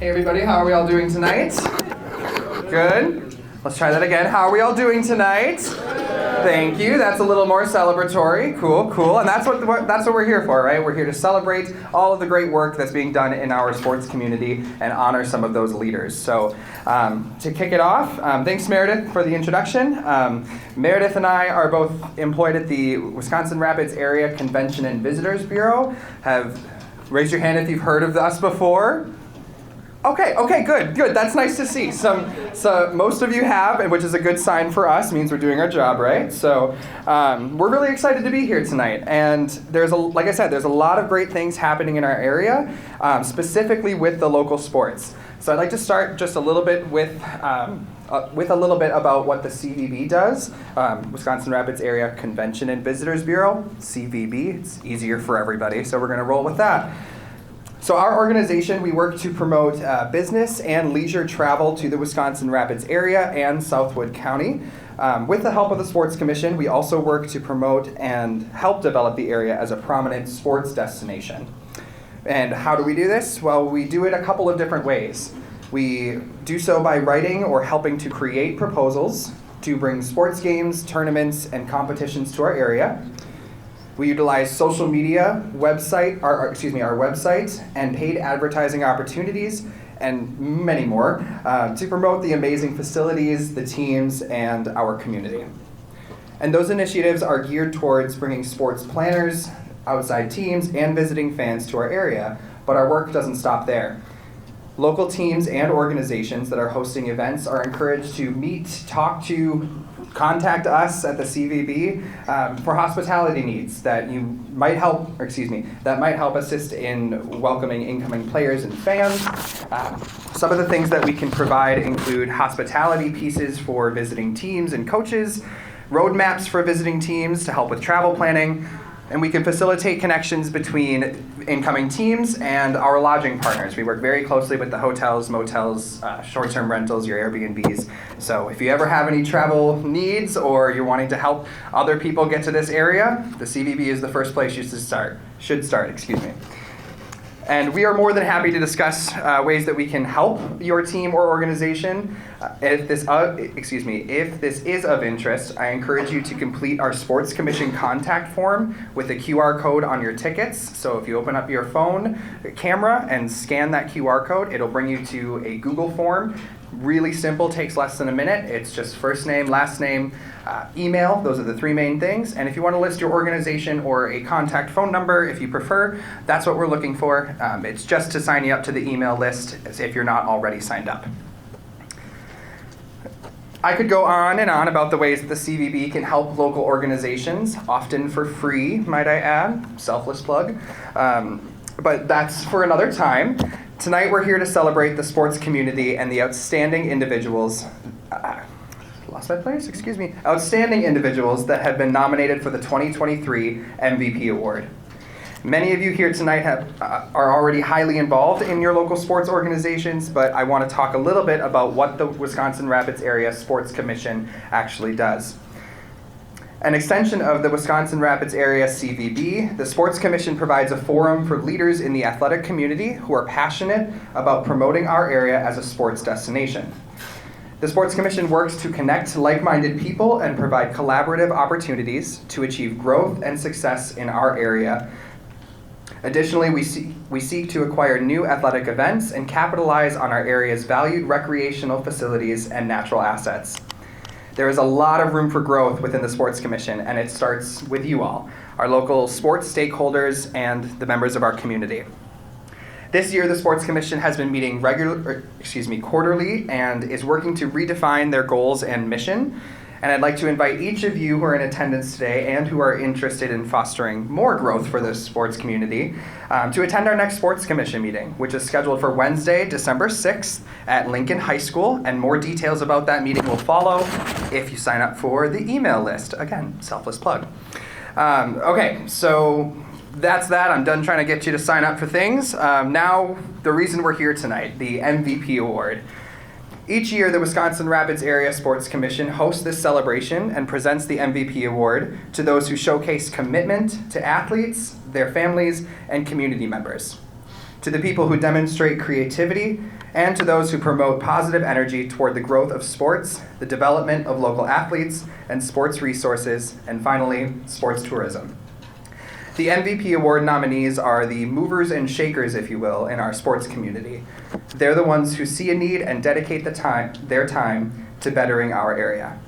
Hey everybody, how are we all doing tonight? Good. Let's try that again. How are we all doing tonight? Thank you. That's a little more celebratory. Cool. And that's what we're here for, right? We're here to celebrate all of the great work that's being done in our sports community and honor some of those leaders. So to kick it off, thanks Meredith for the introduction. Meredith and I are both employed at the Wisconsin Rapids Area Convention and Visitors Bureau. Raise your hand if you've heard of us before. Okay, good. That's nice to see. So most of you have, which is a good sign for us, means we're doing our job, right? So we're really excited to be here tonight. And like I said, there's a lot of great things happening in our area, specifically with the local sports. So I'd like to start just a little bit with a little bit about what the CVB does, Wisconsin Rapids Area Convention and Visitors Bureau, CVB. It's easier for everybody, so we're going to roll with that. So our organization, we work to promote business and leisure travel to the Wisconsin Rapids area and Southwood County. With the help of the Sports Commission, we also work to promote and help develop the area as a prominent sports destination. And how do we do this? Well, we do it a couple of different ways. We do so by writing or helping to create proposals to bring sports games, tournaments, and competitions to our area. We utilize social media, our website, and paid advertising opportunities, and many more, to promote the amazing facilities, the teams, and our community. And those initiatives are geared towards bringing sports planners, outside teams, and visiting fans to our area, but our work doesn't stop there. Local teams and organizations that are hosting events are encouraged to meet, talk to, contact us at the CVB for hospitality needs that might help assist in welcoming incoming players and fans. Some of the things that we can provide include hospitality pieces for visiting teams and coaches, roadmaps for visiting teams to help with travel planning, and we can facilitate connections between incoming teams and our lodging partners. We work very closely with the hotels, motels, short-term rentals, your Airbnbs. So if you ever have any travel needs or you're wanting to help other people get to this area, the CVB is the first place you should start. And we are more than happy to discuss ways that we can help your team or organization. If this is of interest, I encourage you to complete our Sports Commission contact form with a QR code on your tickets. So if you open up your phone camera and scan that QR code, it'll bring you to a Google form. Really simple, takes less than a minute. It's just first name, last name, email. Those are the three main things. And if you want to list your organization or a contact phone number, if you prefer, that's what we're looking for. It's just to sign you up to the email list if you're not already signed up. I could go on and on about the ways that the CVB can help local organizations, often for free, might I add, selfless plug. But that's for another time. Tonight we're here to celebrate the sports community and the outstanding individuals, outstanding individuals that have been nominated for the 2023 MVP Award. Many of you here tonight are already highly involved in your local sports organizations, but I want to talk a little bit about what the Wisconsin Rapids Area Sports Commission actually does. An extension of the Wisconsin Rapids Area CVB, the Sports Commission provides a forum for leaders in the athletic community who are passionate about promoting our area as a sports destination. The Sports Commission works to connect like-minded people and provide collaborative opportunities to achieve growth and success in our area. Additionally, we seek to acquire new athletic events and capitalize on our area's valued recreational facilities and natural assets. There is a lot of room for growth within the Sports Commission, and it starts with you all, our local sports stakeholders and the members of our community. This year, the Sports Commission has been meeting quarterly and is working to redefine their goals and mission. And I'd like to invite each of you who are in attendance today and who are interested in fostering more growth for the sports community to attend our next Sports Commission meeting, which is scheduled for Wednesday, December 6th at Lincoln High School. And more details about that meeting will follow if you sign up for the email list. Again, selfless plug. Okay, so that's that. I'm done trying to get you to sign up for things. Now, the reason we're here tonight, the MVP Award. Each year, the Wisconsin Rapids Area Sports Commission hosts this celebration and presents the MVP Award to those who showcase commitment to athletes, their families, and community members. To the people who demonstrate creativity and to those who promote positive energy toward the growth of sports, the development of local athletes and sports resources, and finally, sports tourism. The MVP Award nominees are the movers and shakers, if you will, in our sports community. They're the ones who see a need and dedicate their time to bettering our area.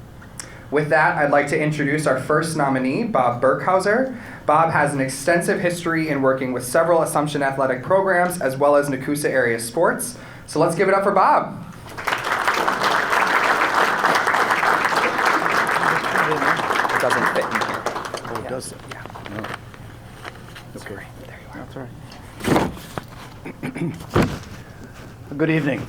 With that, I'd like to introduce our first nominee, Bob Burkhauser. Bob has an extensive history in working with several Assumption athletic programs as well as Nakusa area sports. So let's give it up for Bob. It doesn't fit in here. Oh, it does? Yeah. No. Okay. There you are. That's all right. Good evening.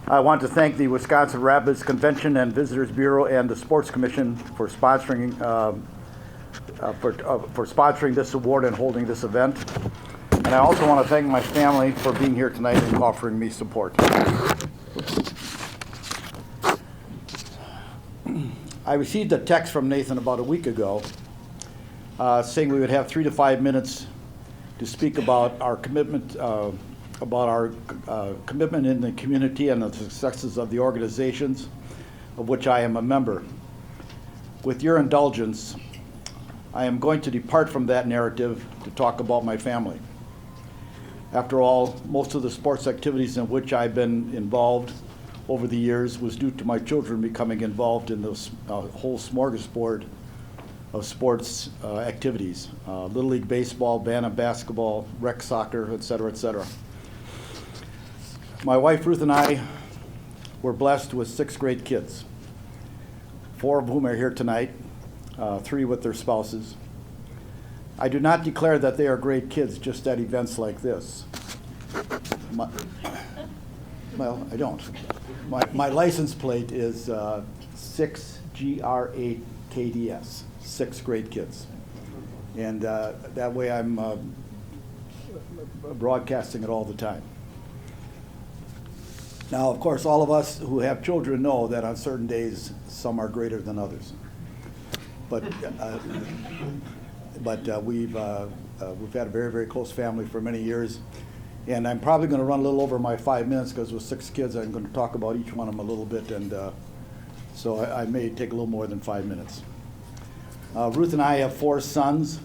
I want to thank the Wisconsin Rapids Convention and Visitors Bureau and the Sports Commission for sponsoring this award and holding this event. And I also want to thank my family for being here tonight and offering me support. I received a text from Nathan about a week ago saying we would have 3 to 5 minutes to speak about our commitment in the community and the successes of the organizations of which I am a member. With your indulgence, I am going to depart from that narrative to talk about my family. After all, most of the sports activities in which I've been involved over the years was due to my children becoming involved in this whole smorgasbord of sports activities. Little League Baseball, Bantam basketball, rec soccer, et cetera, et cetera. My wife Ruth and I were blessed with 6 great kids, 4 of whom are here tonight, 3 with their spouses. I do not declare that they are great kids just at events like this. Well, I don't. My license plate is 6GR8KDS, 6 great kids. And that way I'm broadcasting it all the time. Now, of course, all of us who have children know that on certain days, some are greater than others. But we've had a very, very close family for many years. And I'm probably going to run a little over my 5 minutes because with 6 kids, I'm going to talk about each one of them a little bit. And so I may take a little more than 5 minutes. Ruth and I have 4 sons.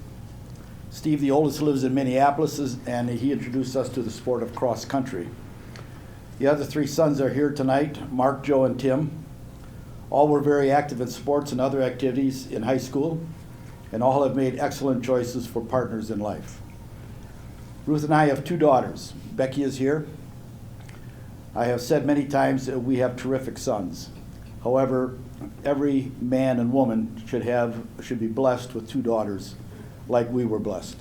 Steve, the oldest, lives in Minneapolis, and he introduced us to the sport of cross country. The other 3 sons are here tonight, Mark, Joe, and Tim. All were very active in sports and other activities in high school, and all have made excellent choices for partners in life. Ruth and I have 2 daughters. Becky is here. I have said many times that we have terrific sons. However, every man and woman should be blessed with 2 daughters like we were blessed.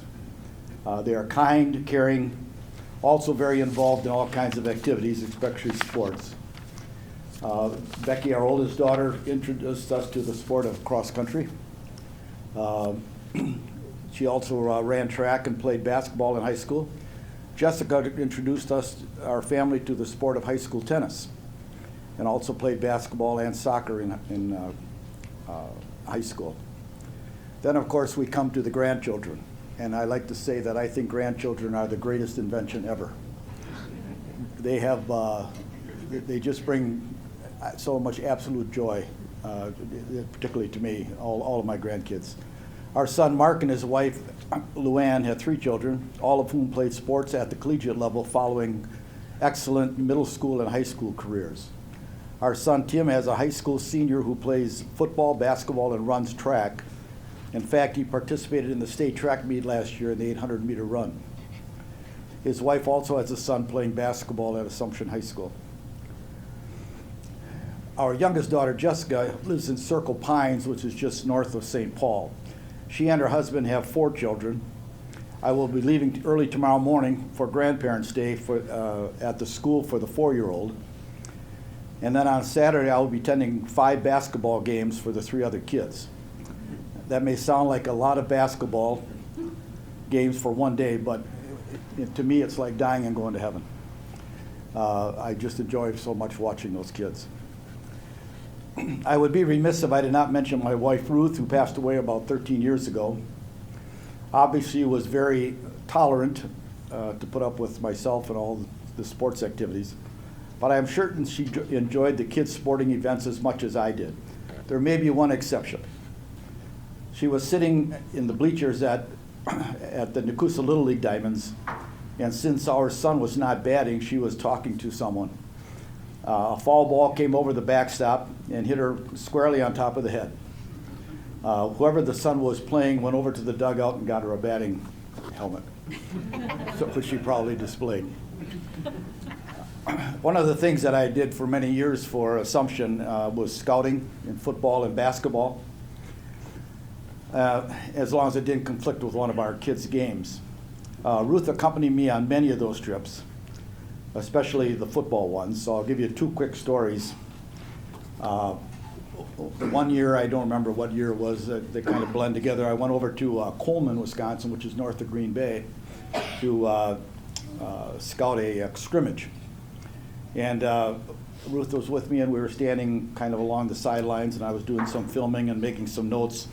They are kind, caring, also very involved in all kinds of activities, especially sports. Becky, our oldest daughter, introduced us to the sport of cross country. She also ran track and played basketball in high school. Jessica introduced our family to the sport of high school tennis, and also played basketball and soccer in high school. Then, of course, we come to the grandchildren. And I like to say that I think grandchildren are the greatest invention ever. They just bring so much absolute joy, particularly to me, all of my grandkids. Our son Mark and his wife Luann had 3 children, all of whom played sports at the collegiate level following excellent middle school and high school careers. Our son Tim has a high school senior who plays football, basketball, and runs track. In fact, he participated in the state track meet last year in the 800-meter run. His wife also has a son playing basketball at Assumption High School. Our youngest daughter, Jessica, lives in Circle Pines, which is just north of St. Paul. She and her husband have 4 children. I will be leaving early tomorrow morning for Grandparents' Day at the school for the 4-year-old. And then on Saturday, I will be attending 5 basketball games for the 3 other kids. That may sound like a lot of basketball games for one day, but to me it's like dying and going to heaven. I just enjoy so much watching those kids. I would be remiss if I did not mention my wife Ruth, who passed away about 13 years ago. Obviously was very tolerant to put up with myself and all the sports activities, but I'm certain she enjoyed the kids' sporting events as much as I did. There may be one exception. She was sitting in the bleachers at the Nakusa Little League Diamonds, and since our son was not batting, she was talking to someone. A foul ball came over the backstop and hit her squarely on top of the head. Whoever the son was playing went over to the dugout and got her a batting helmet, which she probably displayed. One of the things that I did for many years for Assumption was scouting in football and basketball, as long as it didn't conflict with one of our kids' games. Ruth accompanied me on many of those trips, especially the football ones, so I'll give you two quick stories. One year, I don't remember what year it was, they kind of blend together. I went over to Coleman, Wisconsin, which is north of Green Bay, to scout a scrimmage. And Ruth was with me, and we were standing kind of along the sidelines, and I was doing some filming and making some notes.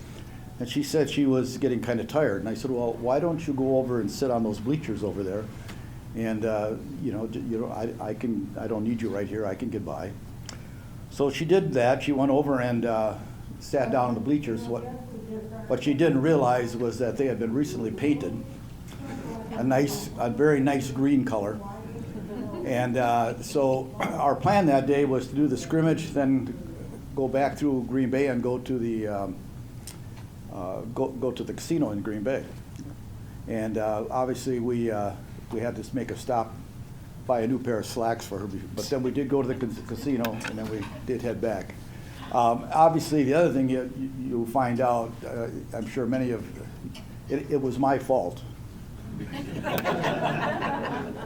And she said she was getting kind of tired. And I said, well, why don't you go over and sit on those bleachers over there? And I don't need you right here. I can get by. So she did that. She went over and sat down on the bleachers. What she didn't realize was that they had been recently painted a very nice green color. And so our plan that day was to do the scrimmage, then go back through Green Bay and go to the go to the casino in Green Bay. And obviously we had to make a stop, buy a new pair of slacks for her, but then we did go to the casino, and then we did head back. Obviously, the other thing you find out, I'm sure many of it was my fault.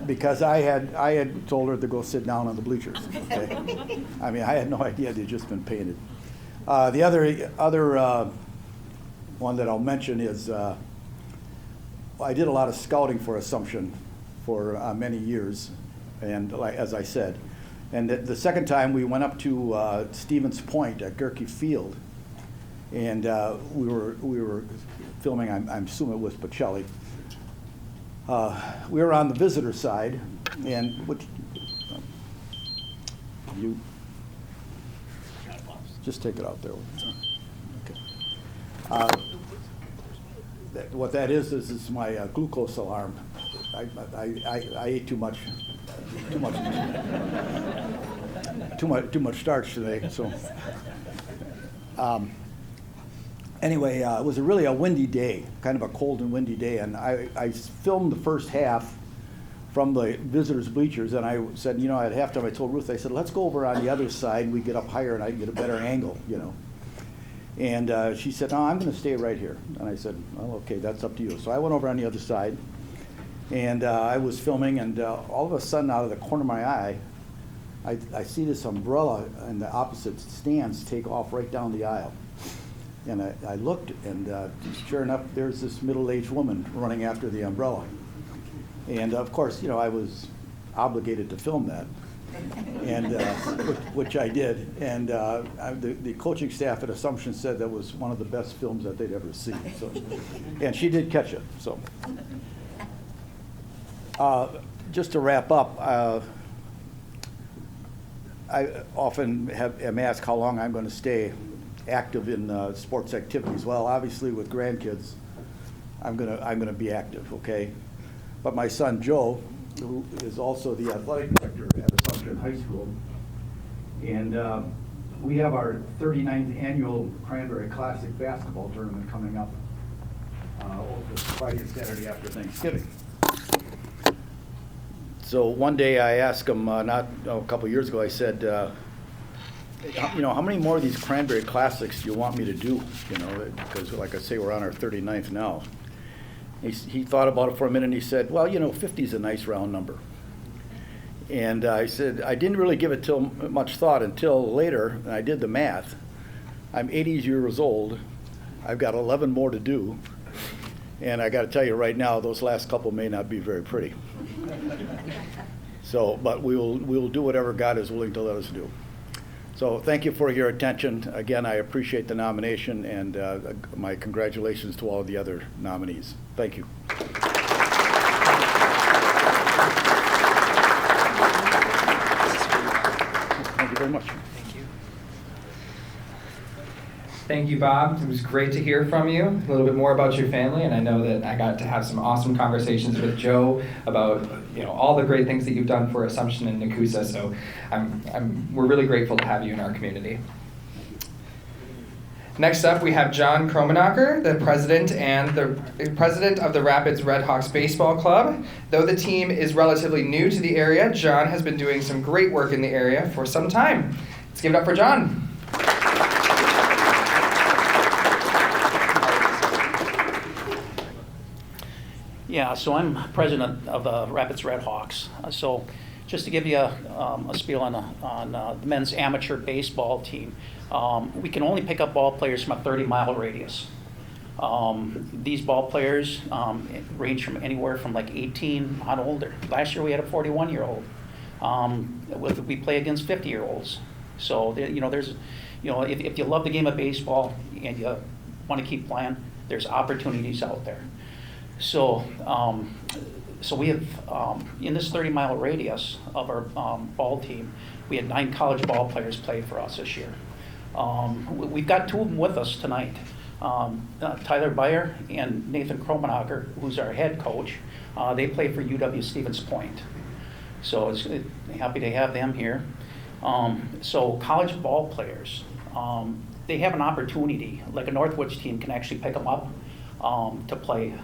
Because I had told her to go sit down on the bleachers. Okay? I mean, I had no idea they'd just been painted. The other one that I'll mention is I did a lot of scouting for Assumption for many years, and as I said, and the second time we went up to Stevens Point at Gerke Field, and we were filming. I'm assuming it was Pacelli. We were on the visitor side, and you just take it out there. Okay. What that is my glucose alarm. I ate too much starch today. So anyway, it was really a windy day, kind of a cold and windy day, and I filmed the first half from the visitors' bleachers, and I said, at halftime I told Ruth, I said, let's go over on the other side, and we get up higher, and I can get a better angle, And she said, no, I'm going to stay right here. And I said, well, okay, that's up to you. So I went over on the other side, and I was filming, and all of a sudden, out of the corner of my eye, I see this umbrella in the opposite stands take off right down the aisle. And I looked, and sure enough, there's this middle-aged woman running after the umbrella. And of course, I was obligated to film that. And which I did, and the coaching staff at Assumption said that was one of the best films that they'd ever seen. So, and she did catch it. So, just to wrap up, I often am asked how long I'm going to stay active in sports activities. Well, obviously with grandkids, I'm gonna be active. Okay, but my son Joe, who is also the athletic director at Assumption High School. And we have our 39th annual Cranberry Classic basketball tournament coming up this Friday and Saturday after Thanksgiving. So one day I asked him, a couple years ago, I said, how many more of these Cranberry Classics do you want me to do? Because like I say, we're on our 39th now. He thought about it for a minute, and he said, well, 50 is a nice round number. And I said, I didn't really give it much thought until later, and I did the math. I'm 80 years old. I've got 11 more to do. And I got to tell you right now, those last couple may not be very pretty. So, but we'll do whatever God is willing to let us do. So thank you for your attention. Again, I appreciate the nomination, and my congratulations to all of the other nominees. Thank you. very much. Thank you, Bob. It was great to hear from you, a little bit more about your family, and I know that I got to have some awesome conversations with Joe about all the great things that you've done for Assumption and Nakusa. So we're really grateful to have you in our community. Next up, we have John Kromenacher, the president of the Rapids Red Hawks Baseball Club. Though the team is relatively new to the area, John has been doing some great work in the area for some time. Let's give it up for John. Yeah, so I'm president of the Rapids Red Hawks. So just to give you a spiel on the men's amateur baseball team, we can only pick up ball players from a 30-mile radius. These ball players range from anywhere from like 18 on older. Last year we had a 41-year-old. We play against 50-year-olds. So if you love the game of baseball and you want to keep playing, there's opportunities out there. So we have, in this 30-mile radius of our ball team, we had 9 college ball players play for us this year. We've got 2 of them with us tonight, Tyler Beyer and Nathan Kromenacher, who's our head coach. They play for UW Stevens Point. So it's happy to have them here. So college ball players, they have an opportunity, like a Northwoods team can actually pick them up to play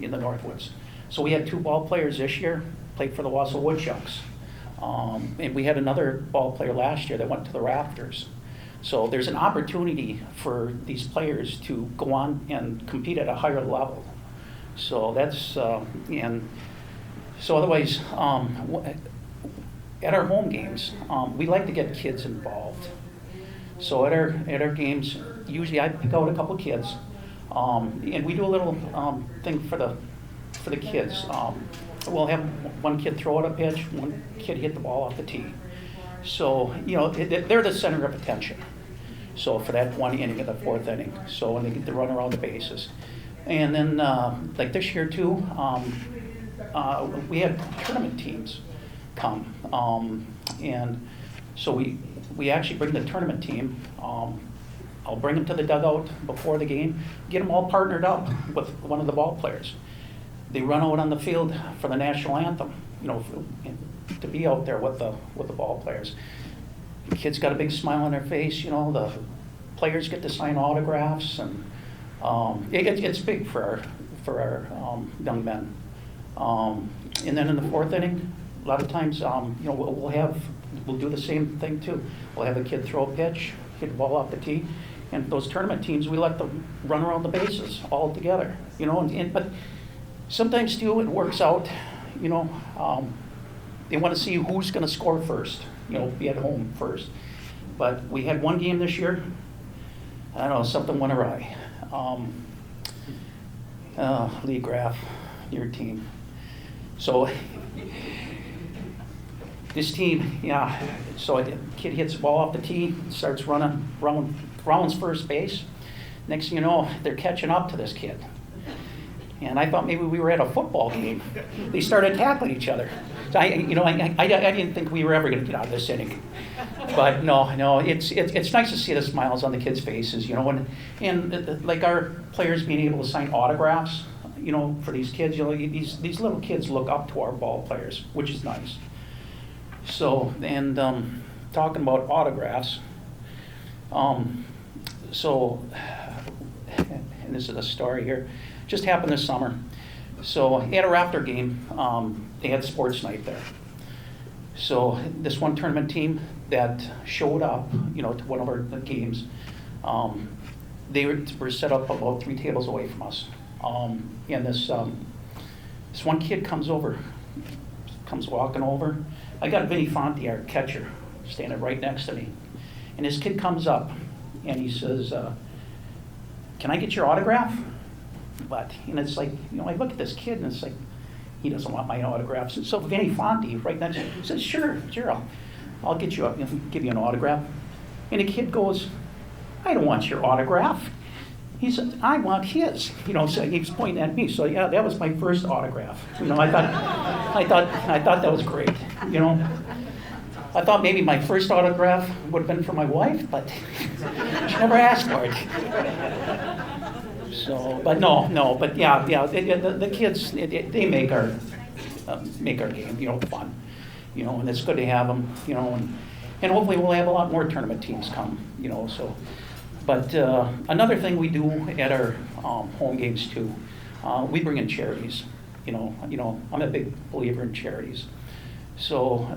in the Northwoods. So we had 2 ball players this year, played for the Wausau Woodchucks. And we had another ball player last year that went to the Raptors. So there's an opportunity for these players to go on and compete at a higher level. So that's, and so otherwise, at our home games, we like to get kids involved. So at our games, usually I pick out a couple kids, and we do a little thing for the kids. We'll have one kid throw out a pitch, one kid hit the ball off the tee. So, they're the center of attention. So for that one inning of the 4th inning. So when they get to run around the bases. And then, like this year too, we had tournament teams come. And so we actually bring the tournament team. I'll bring them to the dugout before the game, get them all partnered up with one of the ball players. They run out on the field for the national anthem, to be out there with the ball players. The kids got a big smile on their face, the players get to sign autographs, and it's big for our young men. And then in the 4th inning, a lot of times, we'll do the same thing too. We'll have a kid throw a pitch, hit the ball off the tee, and those tournament teams, we let them run around the bases all together, but sometimes too, it works out, they want to see who's going to score first, be at home first. But we had one game this year, I don't know, something went awry. Lee Graff, your team. So this team, so a kid hits the ball off the tee, starts running, rounds first base. Next thing you know, they're catching up to this kid. And I thought maybe we were at a football game. They started tackling each other. So I didn't think we were ever going to get out of this inning. But no, it's nice to see the smiles on the kids' faces, and like our players being able to sign autographs, for these kids. These little kids look up to our ball players, which is nice. So, and talking about autographs, and this is a story here. Just happened this summer. So at a Raptor game, they had sports night there. So this one tournament team that showed up, to one of our games, they were set up about 3 tables away from us. And this one kid comes walking over. I got Vinny Fonte, our catcher, standing right next to me. And this kid comes up and he says, "Can I get your autograph?" But, it's like, I look at this kid and it's like, he doesn't want my autographs. And so Vinny Fonte, right next to him, says, sure, I'll get you give you an autograph. And the kid goes, "I don't want your autograph." He said, "I want his." So he was pointing at me. So yeah, that was my first autograph. I thought that was great. I thought maybe my first autograph would have been for my wife, but she never asked for it. So, but no, but yeah, the kids, they make our game, fun, and it's good to have them, and hopefully we'll have a lot more tournament teams come, so. But another thing we do at our home games too, we bring in charities. I'm a big believer in charities. So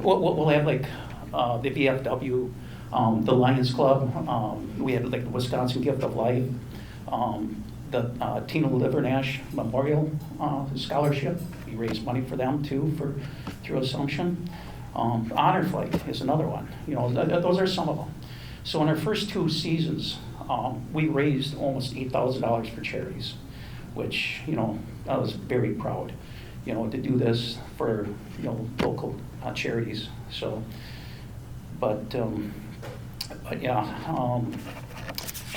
we'll have like the VFW, the Lions Club. We have like the Wisconsin Gift of Life, the Tina Livernash Memorial Scholarship. We raise money for them too through Assumption. Honor Flight is another one. Those are some of them. So in our first 2 seasons, we raised almost $8,000 for charities, which, I was very proud, to do this for, local charities. So, but yeah,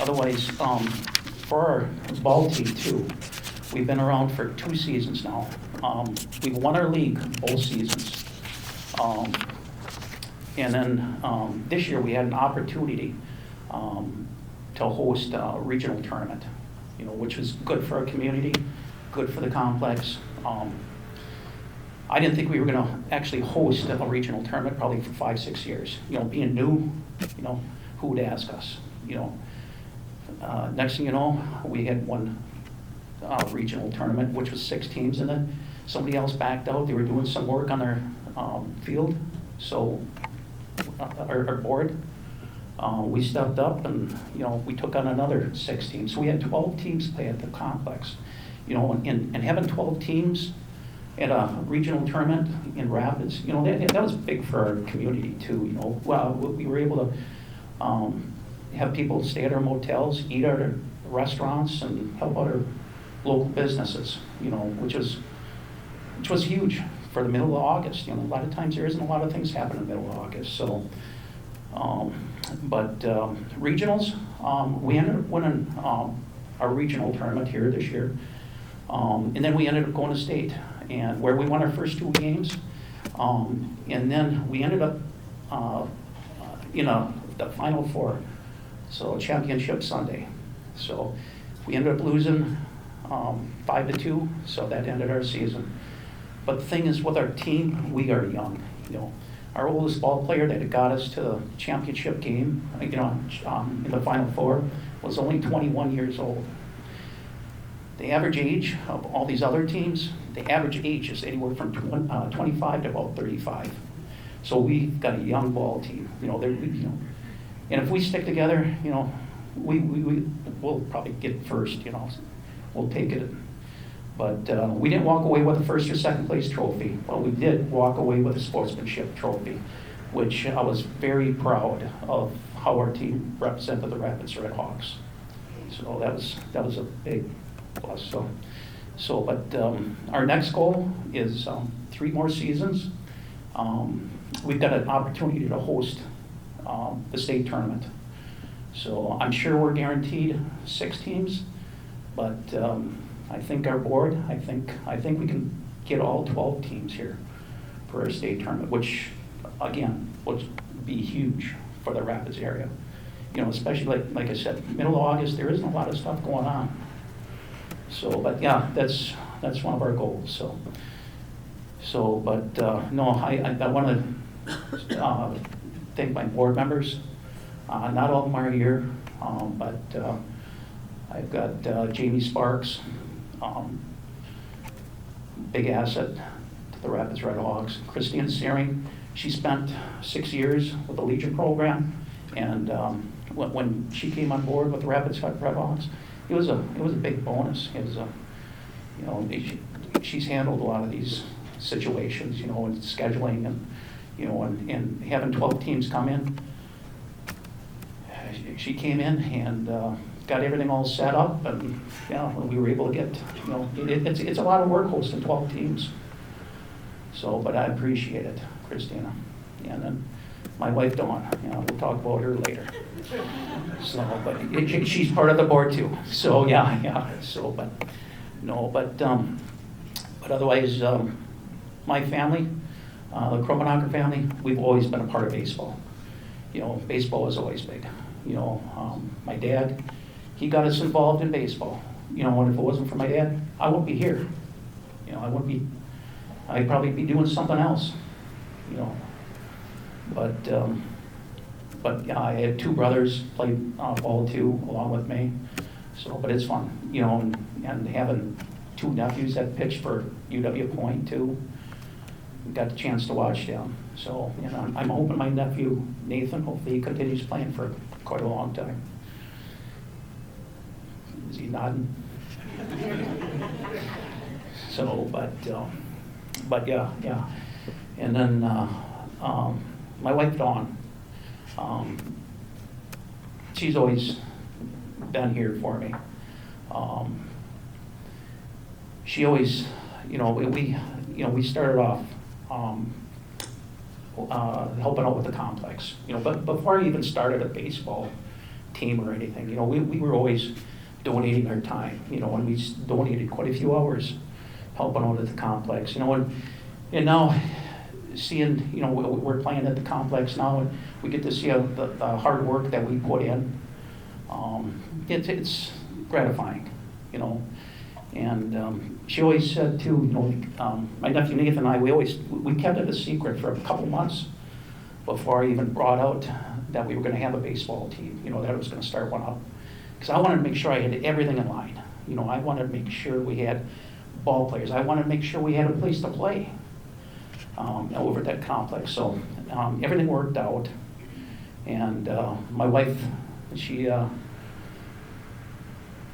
otherwise, for our ball team too, we've been around for 2 seasons now. We've won our league both seasons. And then this year we had an opportunity to host a regional tournament, which was good for our community, good for the complex. I didn't think we were going to actually host a regional tournament probably for 5-6 years. Being new, who would ask us? Next thing you know, we had one regional tournament, which was 6 teams, and then somebody else backed out. They were doing some work on their field, so our board, we stepped up and we took on another 6 teams. So we had 12 teams play at the complex. And having 12 teams at a regional tournament in Rapids, that was big for our community too. Well, we were able to have people stay at our motels, eat at our restaurants, and help out our local businesses. Which was huge for the middle of August. A lot of times there isn't a lot of things happening in the middle of August. So, but regionals, we ended up winning our regional tournament here this year. And then we ended up going to state, and where we won our first 2 games. And then we ended up in the Final Four, so championship Sunday. So we ended up losing 5-2, so that ended our season. But the thing is, with our team, we are young. Our oldest ball player that got us to the championship game, in the Final Four, was only 21 years old. The average age of all these other teams, the average age is anywhere from 25 to about 35. So we've got a young ball team. And if we stick together, we'll probably get first. We'll take it. But we didn't walk away with a first or second place trophy, but we did walk away with a sportsmanship trophy, which I was very proud of how our team represented the Rapids Red Hawks. So that was a big plus. But our next goal is 3 more seasons. We've got an opportunity to host the state tournament. So I'm sure we're guaranteed 6 teams, but I think our board, I think we can get all 12 teams here for our state tournament, which again would be huge for the Rapids area. Especially like I said, middle of August, there isn't a lot of stuff going on. So, but yeah, that's one of our goals. But no, I want to thank my board members. Not all of them are here, but I've got Jamie Sparks, big asset to the Rapids Red Hawks. Christine Searing, she spent 6 years with the Legion program, and when she came on board with the Rapids Red Hawks, it was a big bonus. It was she's handled a lot of these situations, and scheduling, and and having 12 teams come in. She came in and got everything all set up, and we were able to get, it's a lot of work hosting 12 teams. So, but I appreciate it, Christina. And then my wife Dawn, we'll talk about her later. So, but she's part of the board too. So yeah. So, but no, but otherwise, my family, The Kromenacher family, we've always been a part of baseball. You know, baseball was always big. You know, my dad, he got us involved in baseball. You know, and if it wasn't for my dad, I wouldn't be here. You know, I'd probably be doing something else. You know, but yeah, I had 2 brothers played ball too, along with me. So, but it's fun, you know, and having 2 nephews that pitched for UW Point too. Got the chance to watch them. So, you know, I'm hoping my nephew Nathan, hopefully he continues playing for quite a long time. Is he nodding? So, but yeah. And then my wife Dawn, she's always been here for me. She always, you know, we started off helping out with the complex, you know, but before I even started a baseball team or anything, you know, we were always donating our time, you know, and we donated quite a few hours helping out at the complex, you know, and now seeing, you know, we're playing at the complex now, and we get to see the hard work that we put in. It's gratifying, you know. And she always said too, you know, my nephew Nathan and I, we kept it a secret for a couple months before I even brought out that we were going to have a baseball team, you know, that I was going to start one up. Because I wanted to make sure I had everything in line. You know, I wanted to make sure we had ball players. I wanted to make sure we had a place to play over at that complex. So everything worked out. And my wife, she,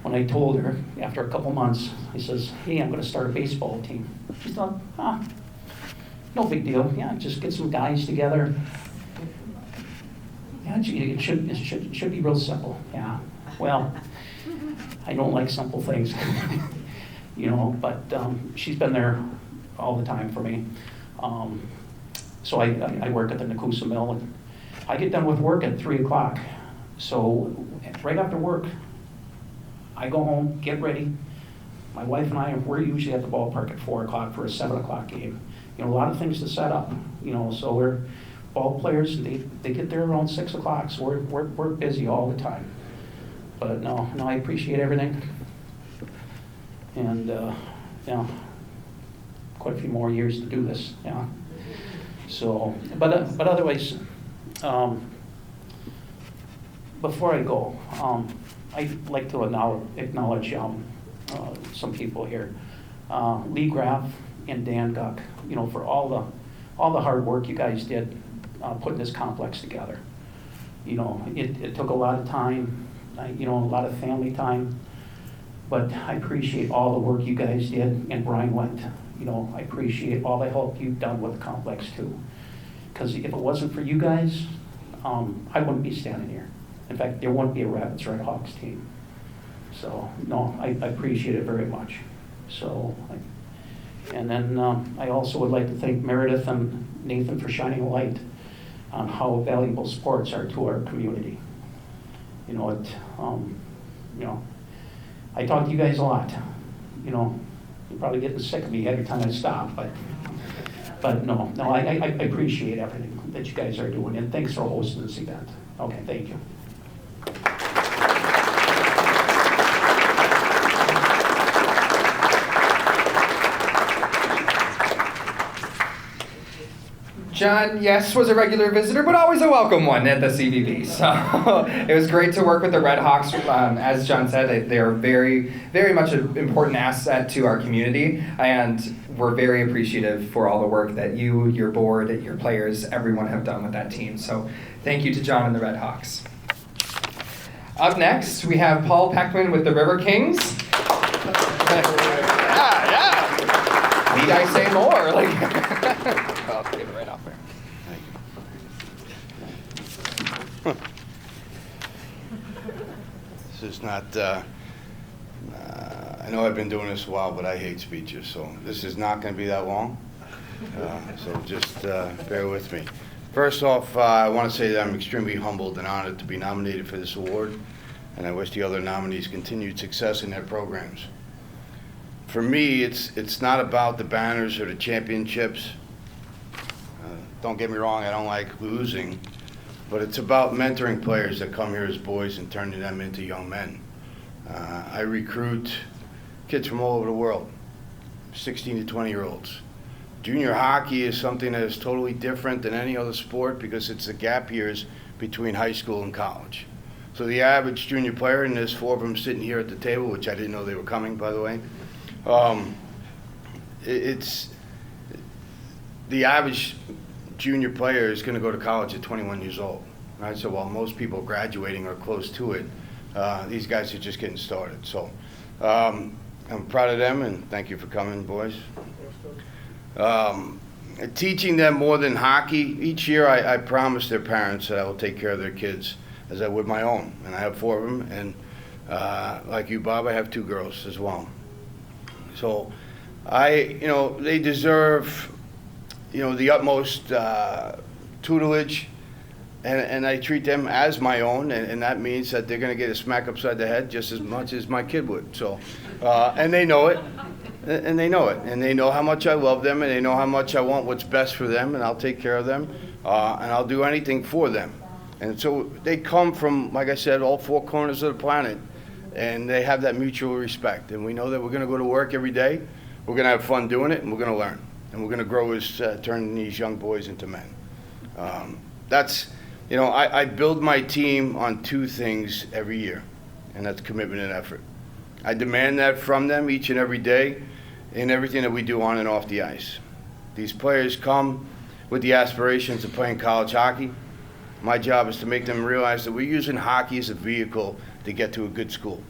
when I told her after a couple months, I says, hey, I'm going to start a baseball team. She thought, no big deal. Yeah, just get some guys together. Yeah, it should be real simple. Yeah, well, I don't like simple things, you know, but she's been there all the time for me. So I work at the Nakusa Mill, and I get done with work at 3 o'clock. So right after work, I go home, get ready. My wife and I, we're usually at the ballpark at 4 o'clock for a 7 o'clock game. You know, a lot of things to set up, you know, so we're ball players, and they get there around 6 o'clock, so we're busy all the time. But no, I appreciate everything. And, you know, quite a few more years to do this, yeah. So, but otherwise, before I go, I'd like to acknowledge some people here. Lee Graff and Dan Guck, you know, for all the hard work you guys did putting this complex together. You know, it took a lot of time, you know, a lot of family time, but I appreciate all the work you guys did, and Brian Wendt. You know, I appreciate all the help you've done with the complex too. Because if it wasn't for you guys, I wouldn't be standing here. In fact, there wouldn't be a Rapids Red Hawks team. So, no, I appreciate it very much. So, and then I also would like to thank Meredith and Nathan for shining a light on how valuable sports are to our community. You know, I talk to you guys a lot. You know, you're probably getting sick of me every time I stop, but no, I appreciate everything that you guys are doing, and thanks for hosting this event. Okay, thank you. John, yes, was a regular visitor, but always a welcome one at the CVB. So it was great to work with the Red Hawks. As John said, they are very, very much an important asset to our community, and we're very appreciative for all the work that you, your board, your players, everyone have done with that team. So thank you to John and the Red Hawks. Up next, we have Paul Peckman with the River Kings. Yeah. Need I say more? I'll give it right off there. This is not, I know I've been doing this a while, but I hate speeches, so this is not going to be that long. So just bear with me. First off, I want to say that I'm extremely humbled and honored to be nominated for this award, and I wish the other nominees continued success in their programs. For me, it's not about the banners or the championships. Don't get me wrong, I don't like losing, but it's about mentoring players that come here as boys and turning them into young men. I recruit kids from all over the world, 16 to 20-year-olds. Junior hockey is something that is totally different than any other sport because it's the gap years between high school and college. So the average junior player, and there's 4 of them sitting here at the table, which I didn't know they were coming, by the way. It's the average junior player is going to go to college at 21 years old, right? So while most people graduating are close to it, these guys are just getting started. So I'm proud of them, and thank you for coming, boys. Teaching them more than hockey. Each year I promise their parents that I will take care of their kids as I would my own, and I have 4 of them, and like you, Bob, I have 2 girls as well. So they deserve, the utmost tutelage, and I treat them as my own, and that means that they're going to get a smack upside the head just as much as my kid would. So, and they know it, and they know it, and they know how much I love them, and they know how much I want what's best for them, and I'll take care of them, and I'll do anything for them. And so they come from, like I said, all 4 corners of the planet, and they have that mutual respect. And we know that we're going to go to work every day, we're going to have fun doing it, and we're going to learn. And we're going to grow as turning these young boys into men. I build my team on 2 things every year, and that's commitment and effort. I demand that from them each and every day in everything that we do on and off the ice. These players come with the aspirations of playing college hockey. My job is to make them realize that we're using hockey as a vehicle to get to a good school,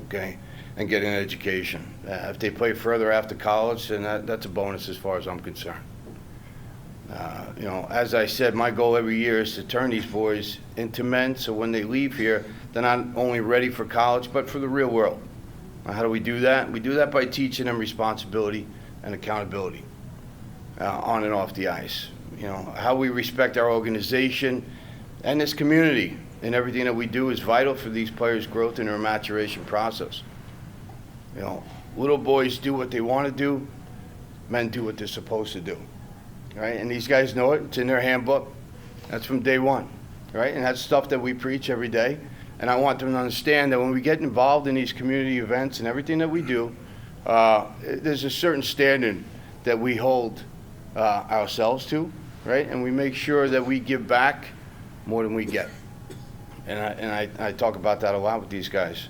okay, and get an education. If they play further after college, then that's a bonus as far as I'm concerned. As I said, my goal every year is to turn these boys into men, so when they leave here, they're not only ready for college, but for the real world. How do we do that? We do that by teaching them responsibility and accountability on and off the ice. How we respect our organization and this community, and everything that we do is vital for these players' growth and their maturation process. Little boys do what they want to do, men do what they're supposed to do, right? And these guys know it. It's in their handbook. That's from day one, right? And that's stuff that we preach every day. And I want them to understand that when we get involved in these community events and everything that we do, there's a certain standard that we hold ourselves to, right? And we make sure that we give back more than we get. And I talk about that a lot with these guys.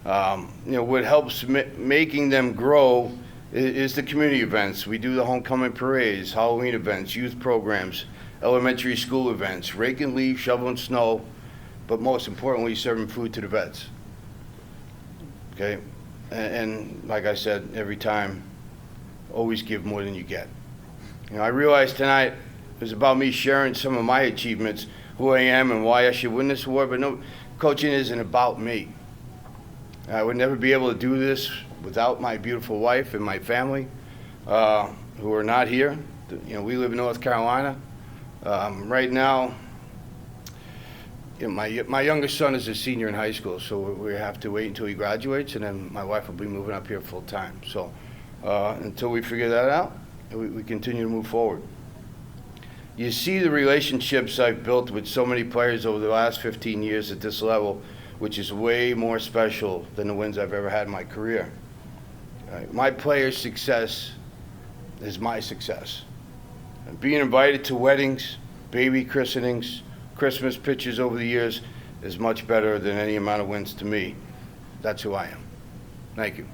What helps making them grow is the community events. We do the homecoming parades, Halloween events, youth programs, elementary school events, rake and leaf, shoveling snow, but most importantly, serving food to the vets. Okay? And like I said, every time, always give more than you get. I realized tonight it was about me sharing some of my achievements, who I am and why I should win this award, but no, coaching isn't about me. I would never be able to do this without my beautiful wife and my family, who are not here. We live in North Carolina. Right now, my youngest son is a senior in high school, so we have to wait until he graduates, and then my wife will be moving up here full time. So until we figure that out, we continue to move forward. You see the relationships I've built with so many players over the last 15 years at this level, which is way more special than the wins I've ever had in my career. My players' success is my success. And being invited to weddings, baby christenings, Christmas pictures over the years is much better than any amount of wins to me. That's who I am. Thank you.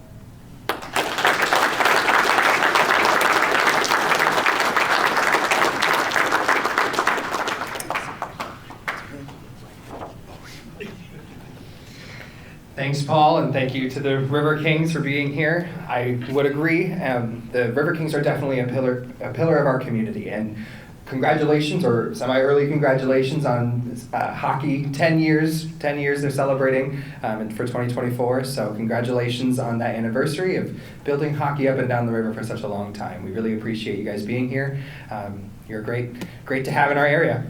Thanks, Paul, and thank you to the River Kings for being here. I would agree. The River Kings are definitely a pillar of our community, and congratulations, or semi-early congratulations on hockey. 10 years they're celebrating for 2024. So congratulations on that anniversary of building hockey up and down the river for such a long time. We really appreciate you guys being here. You're great to have in our area.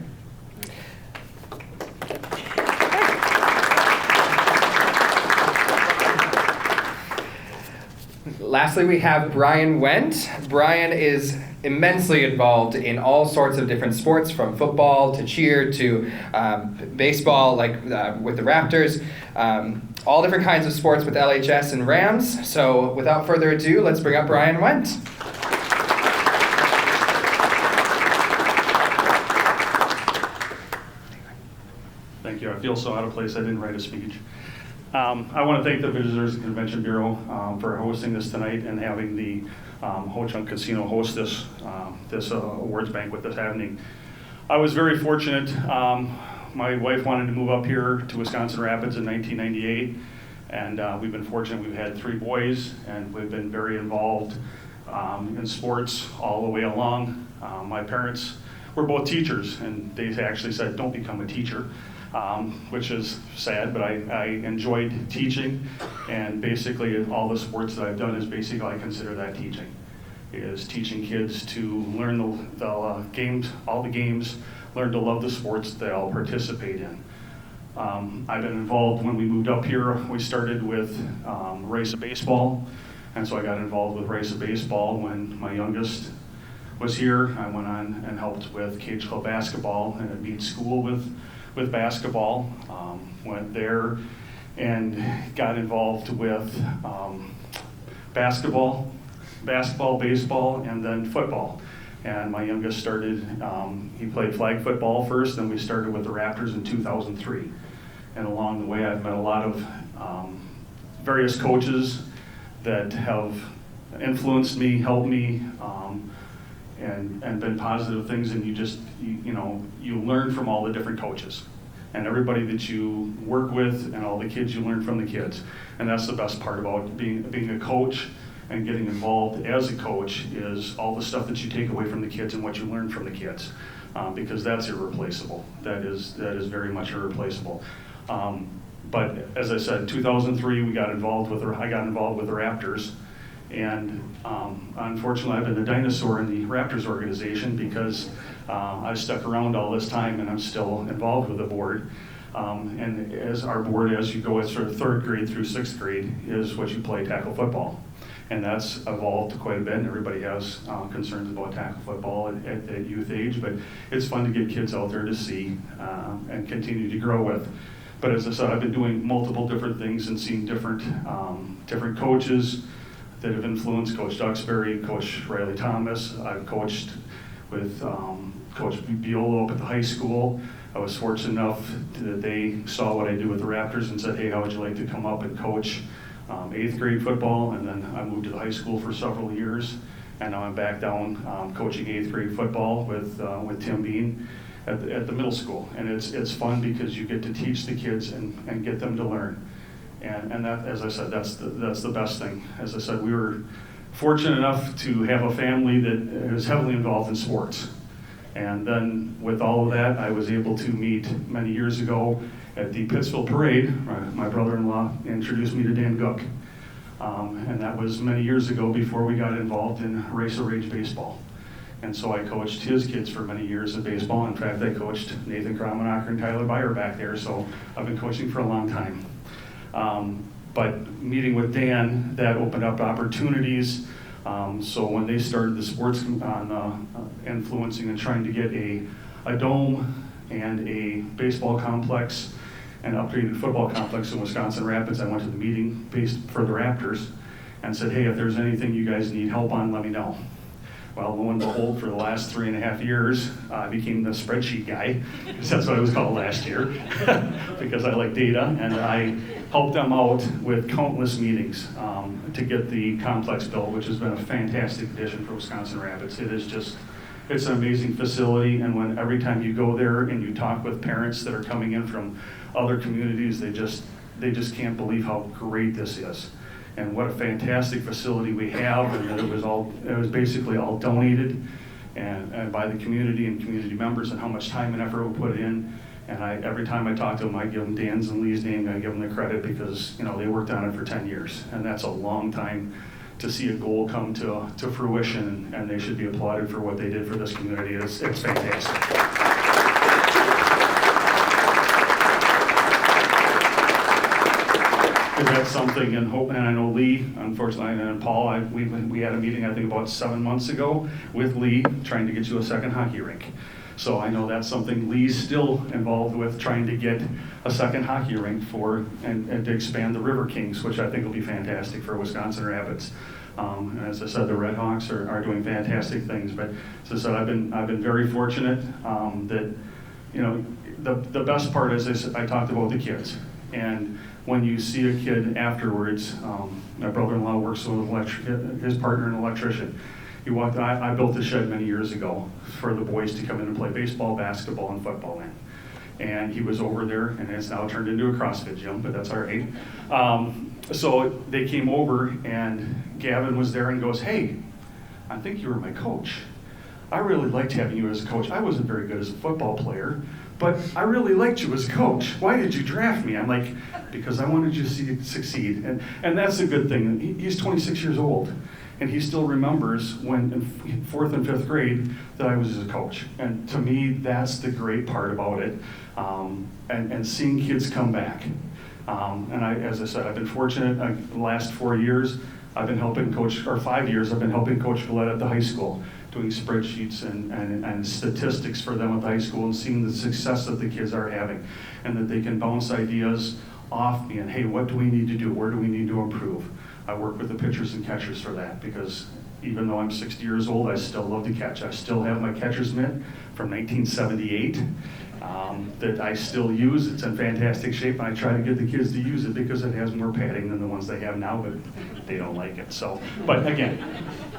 Lastly, we have Brian Wendt. Brian is immensely involved in all sorts of different sports, from football to cheer to baseball, with the Raptors, all different kinds of sports with LHS and Rams. So without further ado, let's bring up Brian Wendt. Thank you. I feel so out of place I didn't write a speech. I want to thank the Visitors and Convention Bureau for hosting this tonight and having the Ho-Chunk Casino host this awards banquet this evening. I was very fortunate. My wife wanted to move up here to Wisconsin Rapids in 1998, and we've been fortunate. We've had 3 boys, and we've been very involved in sports all the way along. My parents were both teachers, and they actually said, "Don't become a teacher." Which is sad, but I enjoyed teaching, and basically all the sports that I've done is basically, I consider that teaching. Is teaching kids to learn the games, all the games, learn to love the sports that they'll participate in. I've been involved when we moved up here. We started with race of baseball, and so I got involved with race of baseball when my youngest was here. I went on and helped with Cage Club basketball and at Meade School with basketball. Went there and got involved with basketball, baseball, and then football. And my youngest started, he played flag football first, then we started with the Raptors in 2003. And along the way, I've met a lot of various coaches that have influenced me, helped me, and been positive things, and you learn from all the different coaches and everybody that you work with and all the kids, you learn from the kids. And that's the best part about being a coach and getting involved as a coach, is all the stuff that you take away from the kids and what you learn from the kids, because that's irreplaceable. That is very much irreplaceable. But as I said, 2003 I got involved with the Raptors. And unfortunately, I've been the dinosaur in the Raptors organization because I've stuck around all this time, and I'm still involved with the board. And as our board, as you go at sort of 3rd grade through 6th grade, is what you play tackle football. And that's evolved quite a bit, and everybody has concerns about tackle football at youth age, but it's fun to get kids out there to see and continue to grow with. But as I said, I've been doing multiple different things and seeing different coaches that have influenced Coach Duxbury, Coach Riley Thomas. I've coached with Coach Biolo up at the high school. I was fortunate enough that they saw what I do with the Raptors and said, "Hey, how would you like to come up and coach 8th grade football?" And then I moved to the high school for several years, and now I'm back down coaching 8th grade football with Tim Bean at the middle school. And it's fun because you get to teach the kids and get them to learn. And that, as I said, that's the best thing. As I said, we were fortunate enough to have a family that is heavily involved in sports. And then with all of that, I was able to meet many years ago at the Pittsville Parade. My brother-in-law introduced me to Dan Gook. And that was many years ago before we got involved in Racer Rage baseball. And so I coached his kids for many years in baseball. In fact, I coached Nathan Kramenacher and Tyler Beyer back there, so I've been coaching for a long time. But meeting with Dan, that opened up opportunities. So when they started the sports on influencing and trying to get a dome and a baseball complex and upgraded football complex in Wisconsin Rapids, I went to the meeting based for the Raptors and said, "Hey, if there's anything you guys need help on, let me know." Well, lo and behold, for the last 3.5 years, I became the spreadsheet guy, because that's what I was called last year, because I like data, and I helped them out with countless meetings to get the complex built, which has been a fantastic addition for Wisconsin Rapids. It's an amazing facility, and every time you go there and you talk with parents that are coming in from other communities, they just can't believe how great this is. And what a fantastic facility we have, and that it was basically all donated and by the community and community members, and how much time and effort we put in. And every time I talk to them, I give them Dan's and Lee's name, and I give them the credit because they worked on it for 10 years, and that's a long time to see a goal come to fruition, and they should be applauded for what they did for this community. It's fantastic. that's something, and I know Lee, unfortunately, and Paul, we had a meeting, I think, about 7 months ago with Lee, trying to get you a second hockey rink. So I know that's something Lee's still involved with, trying to get a second hockey rink and to expand the River Kings, which I think will be fantastic for Wisconsin Rapids. And as I said, the Red Hawks are doing fantastic things. But as I said, I've been very fortunate that, you know, the best part is I talked about the kids. And when you see a kid afterwards, my brother-in-law works with his partner, an electrician. I built a shed many years ago for the boys to come in and play baseball, basketball, and football in. And he was over there, and it's now turned into a CrossFit gym, but that's all right. So they came over, and Gavin was there and goes, "Hey, I think you were my coach. I really liked having you as a coach. I wasn't very good as a football player, but I really liked you as a coach. Why did you draft me?" I'm like, "Because I wanted you to succeed." And that's a good thing. He's 26 years old. And he still remembers when in 4th and 5th grade that I was his coach. And to me, that's the great part about it. And seeing kids come back. And as I said, I've been fortunate. The last 4 years, I've been helping coach, or 5 years, I've been helping Coach Villette at the high school, doing spreadsheets and statistics for them at the high school, and seeing the success that the kids are having, and that they can bounce ideas off me and, hey, what do we need to do? Where do we need to improve? I work with the pitchers and catchers for that, because even though I'm 60 years old, I still love to catch. I still have my catcher's mitt from 1978 that I still use. It's in fantastic shape, and I try to get the kids to use it because it has more padding than the ones they have now, but they don't like it. So, but again,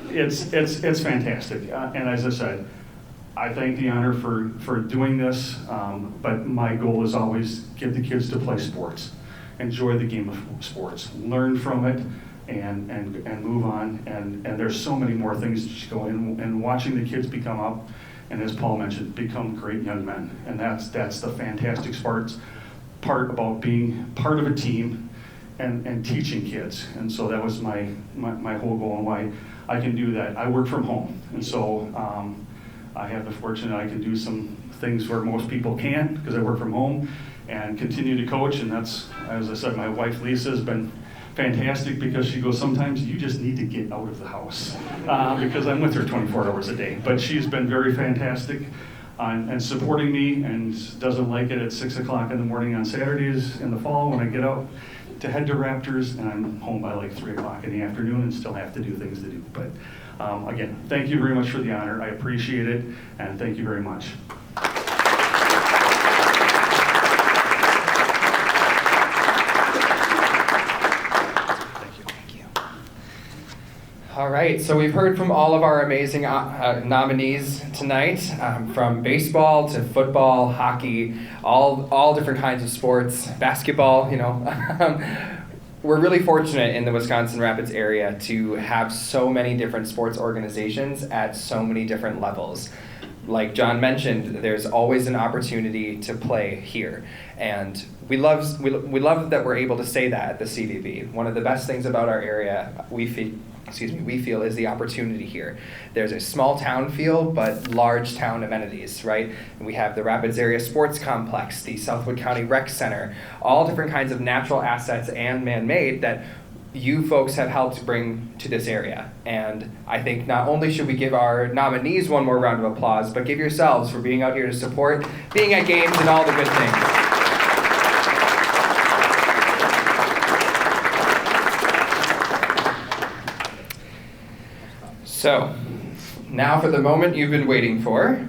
it's fantastic. And as I said, I thank the honor for doing this, but my goal is always get the kids to play sports, enjoy the game of sports, learn from it, and move on. And there's so many more things to go in, and watching the kids become up, and as Paul mentioned, become great young men. And that's the fantastic part about being part of a team and teaching kids. And so that was my whole goal, and why I can do that. I work from home, and so I have the fortune that I can do some things where most people can't, because I work from home, and continue to coach. And that's, as I said, my wife Lisa has been fantastic, because she goes, sometimes you just need to get out of the house, because I'm with her 24 hours a day. But she's been very fantastic and supporting me, and doesn't like it at 6 o'clock in the morning on Saturdays in the fall when I get out to head to Raptors, and I'm home by like 3 o'clock in the afternoon and still have to do things to do. But again, thank you very much for the honor. I appreciate it, and thank you very much. All right, so we've heard from all of our amazing nominees tonight, from baseball to football, hockey, all different kinds of sports, basketball, you know. We're really fortunate in the Wisconsin Rapids area to have so many different sports organizations at so many different levels. Like John mentioned, there's always an opportunity to play here. And we love that we're able to say that at the CVB. One of the best things about our area, we feel, is the opportunity here. There's a small town feel, but large town amenities, right? And we have the Rapids Area Sports Complex, the Southwood County Rec Center, all different kinds of natural assets and man-made that you folks have helped bring to this area. And I think not only should we give our nominees one more round of applause, but give yourselves for being out here to support, being at games, and all the good things. So, now for the moment you've been waiting for.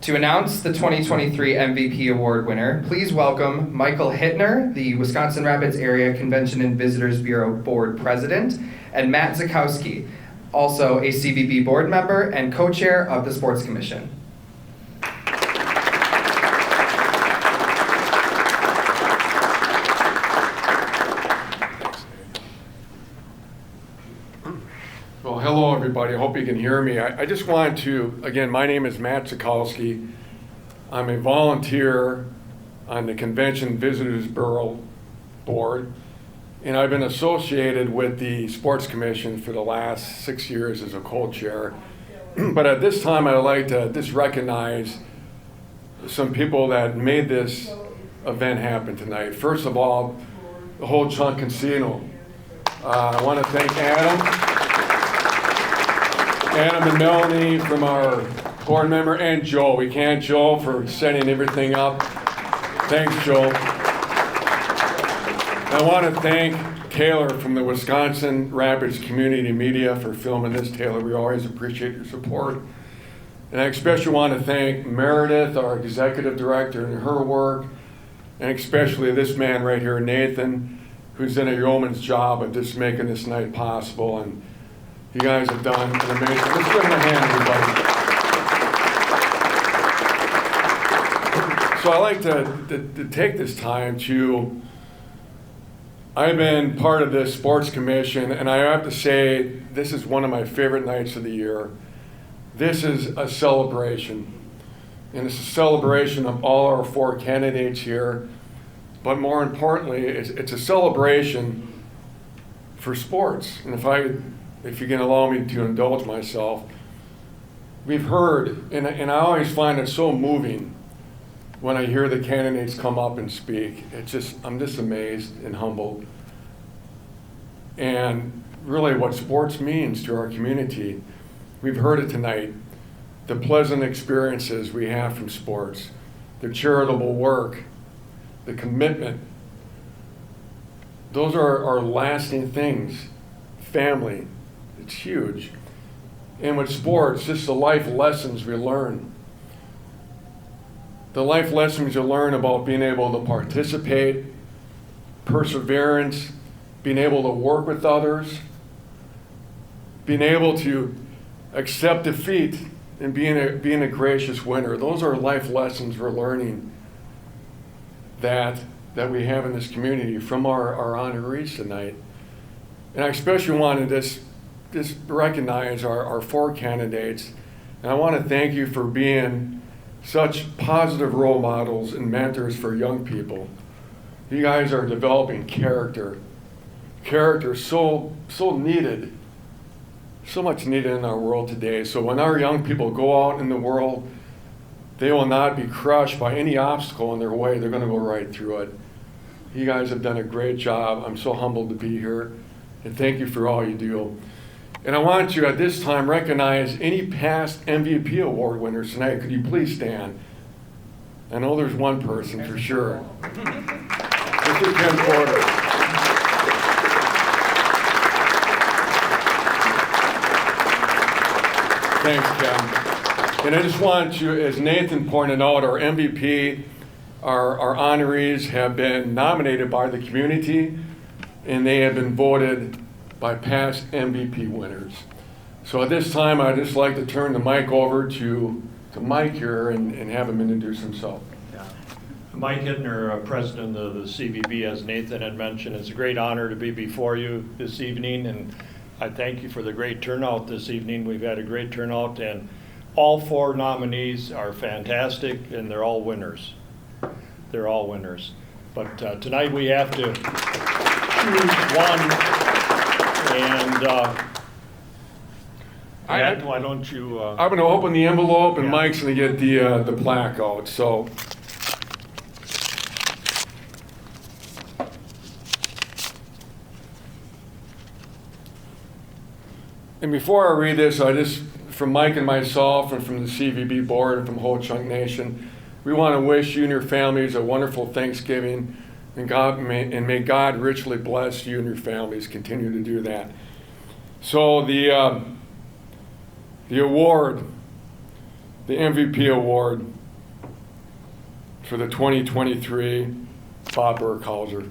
To announce the 2023 MVP Award winner, please welcome Michael Hittner, the Wisconsin Rapids Area Convention and Visitors Bureau Board President, and Matt Zakowski, also a CVB board member and co-chair of the Sports Commission. Well, hello everybody. I hope you can hear me. I just wanted to, again, my name is Matt Zakowski. I'm a volunteer on the Convention Visitors Bureau Board, and I've been associated with the Sports Commission for the last 6 years as a co-chair. But at this time, I'd like to just recognize some people that made this event happen tonight. First of all, the whole Chunk Casino I want to thank Adam and Melanie from our board member, and Joe. We can't Joe for setting everything up. Thanks, Joe. I want to thank Taylor from the Wisconsin Rapids Community Media for filming this. Taylor, we always appreciate your support. And I especially want to thank Meredith, our executive director, and her work, and especially this man right here, Nathan, who's done a yeoman's job of just making this night possible. And you guys have done an amazing. Let's give him a hand, everybody. So I like to take this time to. I've been part of this sports commission, and I have to say this is one of my favorite nights of the year. This is a celebration, and it's a celebration of all our 4 candidates here, but more importantly, it's a celebration for sports. And if you can allow me to indulge myself, we've heard, and I always find it so moving when I hear the candidates come up and speak. I'm just amazed and humbled. And really what sports means to our community. We've heard it tonight, the pleasant experiences we have from sports, the charitable work, the commitment. Those are lasting things. Family, it's huge. And with sports, just the life lessons we learn. The life lessons you learn about being able to participate, perseverance, being able to work with others, being able to accept defeat, and being a gracious winner. Those are life lessons we're learning that we have in this community from our honorees tonight. And I especially want to just recognize our 4 candidates. And I want to thank you for being such positive role models and mentors for young people. You guys are developing character so needed, so much needed in our world today. So when our young people go out in the world, they will not be crushed by any obstacle in their way. They're going to go right through it. You guys have done a great job. I'm so humbled to be here, and thank you for all you do. And I want to, at this time, recognize any past MVP award winners tonight. Could you please stand? I know there's one person for sure. Mr. Ken Porter. Thanks, Ken. And I just want to, as Nathan pointed out, our MVP, our honorees have been nominated by the community, and they have been voted by past MVP winners. So at this time, I'd just like to turn the mic over to Mike here and have him introduce himself. Yeah. Mike Hittner, president of the CVB, as Nathan had mentioned. It's a great honor to be before you this evening, and I thank you for the great turnout this evening. We've had a great turnout, and all 4 nominees are fantastic, and they're all winners. They're all winners. But tonight we have to choose one, and why don't you... I'm going to open the envelope, and Yeah. Mike's going to get the plaque out. So. And before I read this, from Mike and myself and from the CVB board and from Ho Chunk Nation, we want to wish you and your families a wonderful Thanksgiving, and may God richly bless you and your families. Continue to do that. So the award, the MVP award for the 2023 Bob Burkhauser.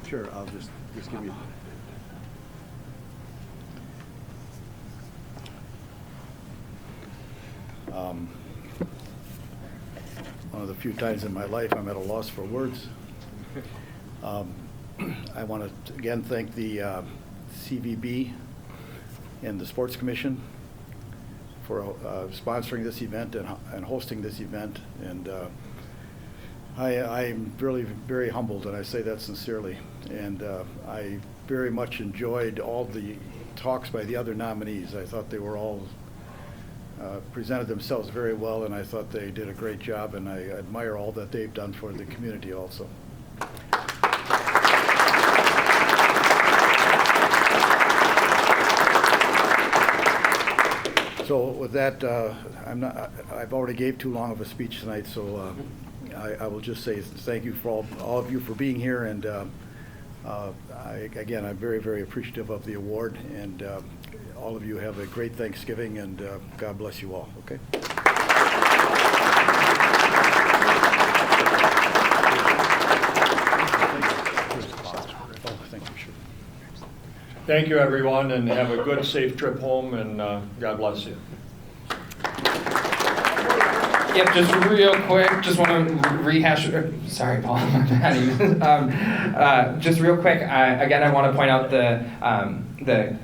Sure, I'll just give you. One of the few times in my life I'm at a loss for words. I want to again thank the CVB and the Sports Commission for sponsoring this event and hosting this event. And I'm really very humbled, and I say that sincerely. And I very much enjoyed all the talks by the other nominees. I thought they were all presented themselves very well, and I thought they did a great job, and I admire all that they've done for the community also. So with that, I've already gave too long of a speech tonight, so I will just say thank you for all of you for being here, and again, I'm very, very appreciative of the award, and all of you have a great Thanksgiving, and God bless you all, okay? Thank you, everyone, and have a good, safe trip home, and God bless you. Yep, just real quick, just want to rehash, sorry, Paul, just real quick, again, I want to point out the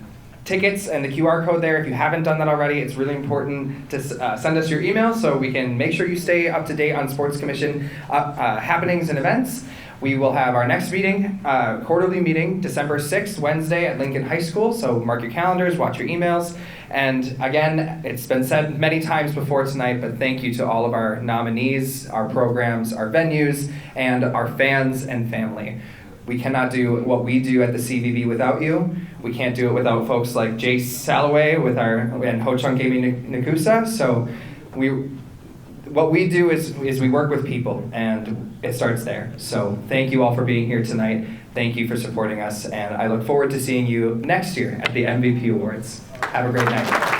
tickets and the QR code there. If you haven't done that already, it's really important to send us your email so we can make sure you stay up to date on Sports Commission happenings and events. We will have our next meeting, quarterly meeting, December 6th, Wednesday at Lincoln High School. So mark your calendars, watch your emails. And again, it's been said many times before tonight, but thank you to all of our nominees, our programs, our venues, and our fans and family. We cannot do what we do at the CVB without you. We can't do it without folks like Jace Salloway and Ho Chung Gaming Nakusa. So what we do is we work with people, and it starts there. So thank you all for being here tonight. Thank you for supporting us, and I look forward to seeing you next year at the MVP Awards. Have a great night.